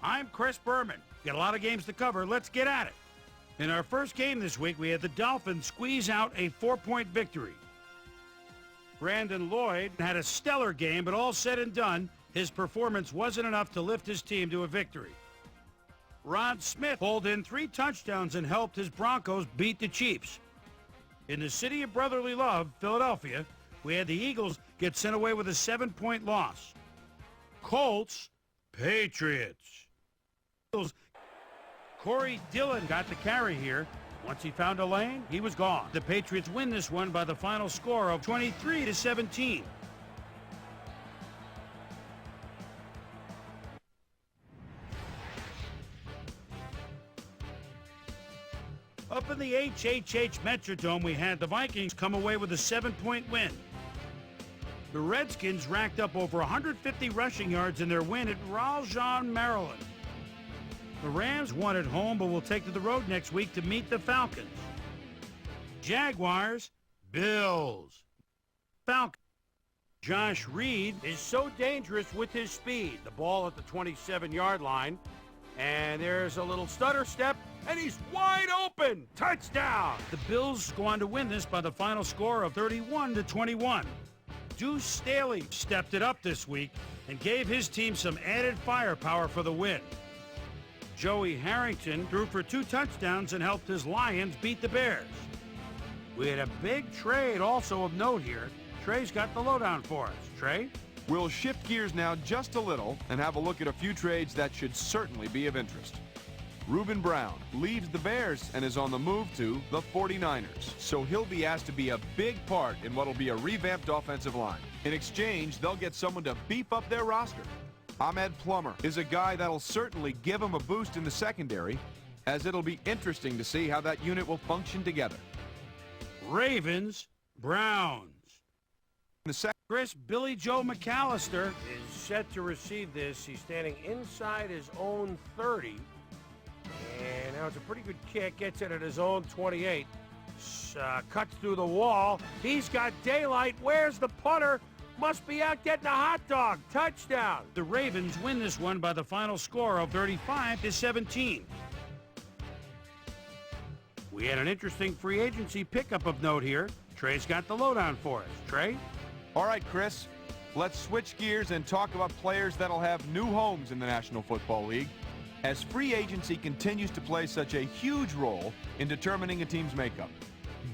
I'm Chris Berman. Got a lot of games to cover. Let's get at it. In our first game this week, we had the Dolphins squeeze out a 4-point victory. Brandon Lloyd had a stellar game, but all said and done, his performance wasn't enough to lift his team to a victory. Rod Smith pulled in 3 touchdowns and helped his Broncos beat the Chiefs. In the city of brotherly love, Philadelphia, we had the Eagles get sent away with a 7-point loss. Colts, Patriots. Corey Dillon got the carry here. Once he found a lane, he was gone. The Patriots win this one by the final score of 23-17. Up in the HHH Metrodome, we had the Vikings come away with a 7-point win. The Redskins racked up over 150 rushing yards in their win at Raleigh, Maryland. The Rams won at home, but will take to the road next week to meet the Falcons. Jaguars, Bills. Falcons. Josh Reed is so dangerous with his speed. The ball at the 27-yard line. And there's a little stutter step, and he's wide open. Touchdown! The Bills go on to win this by the final score of 31-21. Deuce Staley stepped it up this week and gave his team some added firepower for the win. Joey Harrington threw for 2 touchdowns and helped his Lions beat the Bears. We had a big trade also of note here. Trey's got the lowdown for us. Trey? We'll shift gears now just a little and have a look at a few trades that should certainly be of interest. Reuben Brown leaves the Bears and is on the move to the 49ers, so he'll be asked to be a big part in what will be a revamped offensive line. In exchange, they'll get someone to beef up their roster. Ahmed Plummer is a guy that'll certainly give them a boost in the secondary, as it'll be interesting to see how that unit will function together. Ravens, Browns. Chris Billy Joe McAllister is set to receive this. He's standing inside his own 30. And now it's a pretty good kick. Gets it at his own 28. Cuts through the wall. He's got daylight. Where's the punter? Must be out getting a hot dog. Touchdown. The Ravens win this one by the final score of 35-17. We had an interesting free agency pickup of note here. Trey's got the lowdown for us. Trey? All right, Chris, let's switch gears and talk about players that'll have new homes in the National Football League, as free agency continues to play such a huge role in determining a team's makeup.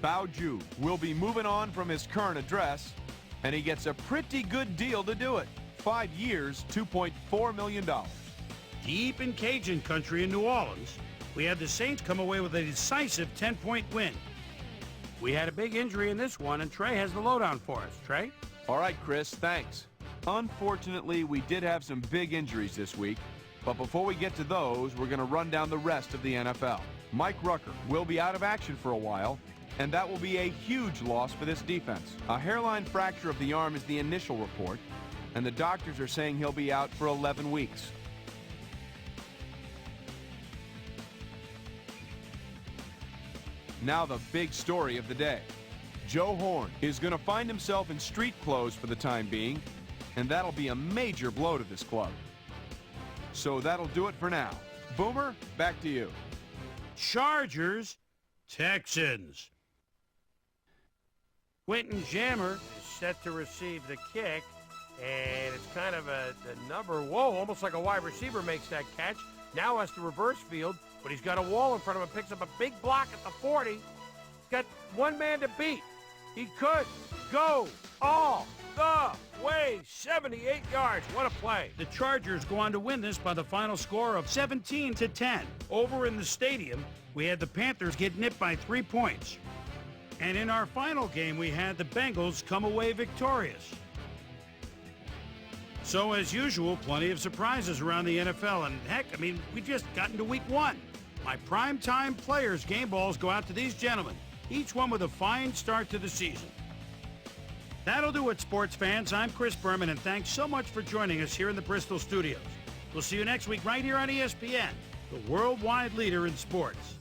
Bao Ju will be moving on from his current address, and he gets a pretty good deal to do it. 5 years, $2.4 million. Deep in Cajun country in New Orleans, we had the Saints come away with a decisive 10-point win. We had a big injury in this one, and Trey has the lowdown for us. Trey? All right, Chris, thanks. Unfortunately, we did have some big injuries this week, but before we get to those, we're going to run down the rest of the NFL. Mike Rucker will be out of action for a while, and that will be a huge loss for this defense. A hairline fracture of the arm is the initial report, and the doctors are saying he'll be out for 11 weeks. Now the big story of the day. Joe Horn is going to find himself in street clothes for the time being, and that'll be a major blow to this club. So that'll do it for now. Boomer, back to you. Chargers, Texans. Quentin Jammer is set to receive the kick, and it's kind of a number. Whoa, almost like a wide receiver makes that catch. Now has to reverse field, but he's got a wall in front of him, picks up a big block at the 40. He's got one man to beat. He could go all the way, 78 yards. What a play. The Chargers go on to win this by the final score of 17-10. Over in the stadium, we had the Panthers get nipped by 3 points. And in our final game, we had the Bengals come away victorious. So, as usual, plenty of surprises around the NFL. And heck, I mean, we just got into week 1. My primetime players' game balls go out to these gentlemen, each one with a fine start to the season. That'll do it, sports fans. I'm Chris Berman, and thanks so much for joining us here in the Bristol studios. We'll see you next week right here on ESPN, the worldwide leader in sports.